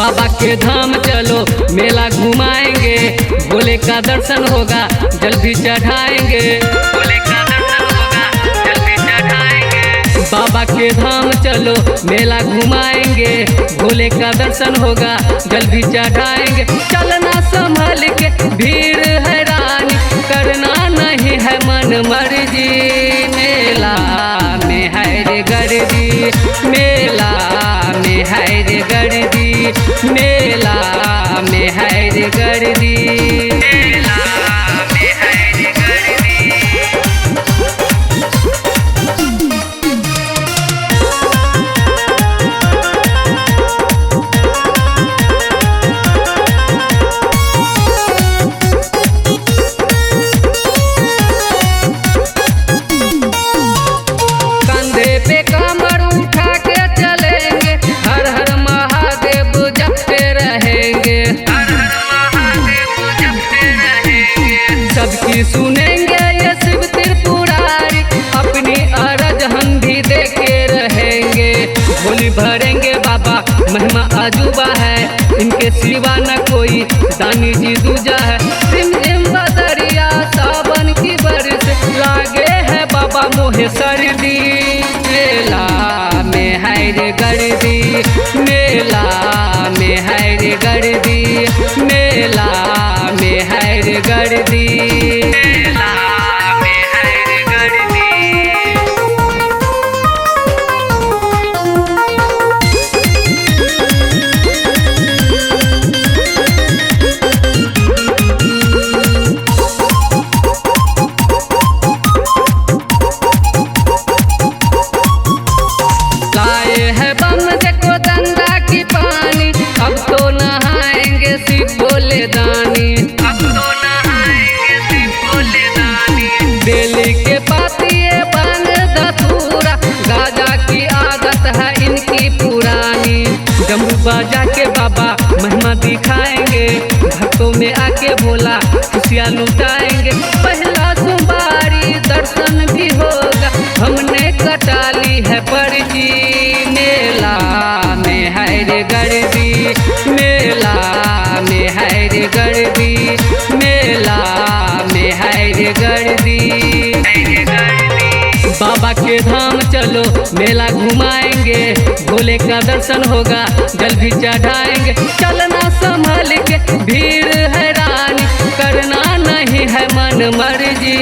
बाबा के धाम चलो मेला घुमाएंगे, भोले का दर्शन होगा जल भी चढ़ाएंगे। भोले का दर्शन होगा जल भी चढ़ाएंगे। बाबा के धाम चलो मेला घुमाएंगे, भोले का दर्शन होगा जल भी चढ़ाएंगे। चलना संभल के भीड़ है रानी, करना नहीं है मन मर्जी। मेला में है रे गर्दी, मेला में है रे गर्दी, मेला में है रे गर्दी, मेला में है रे गर्दी। कंधे पे कमर उठा के चलेंगे, हर हर महादेव जपते रहेंगे, हर हर महादेव जपते रहेंगे। सबकी सुनेंगे ये शिव त्रिपुरारी, अपनी अरज हम भी देके रहेंगे। झोली भरेंगे बाबा महिमा अजूबा है, इनके सिवा न कोई दानी जी दूजा है। रिम रिम बदरिया सावन की बरस, लागे है बाबा मोहे सर्दी। मेला में है रे गर्दी, मेला में है रे गर्दी, मेला में है रे गर्दी, मेला में है रे गर्दी। लाए है बम देखो गंगा की पानी, अब तो नहाएंगे शिव भोले दानी, अब तो नहाएंगे शिव भोले दानी। दिल्ली के पातिए बन धतूरा, गाजा की आदत है इनकी पुरानी। डमरू बाजा के बाबा महिमा दिखाएंगे, भक्तों में आके भोला खुशियाँ लुटाएंगे। पहला सोमवारी दर्शन भी होगा, हमने कटा ली है पर्ची। मेला में है रे गर्दी, मेला में है रे गर्दी, मेला में है रे गर्दी। बाबा के धाम चलो मेला घुमाएंगे, भोले का दर्शन होगा जल भी चढ़ाएंगे। चलना संभल के भीड़ है रानी, करना नहीं है मन मर्जी।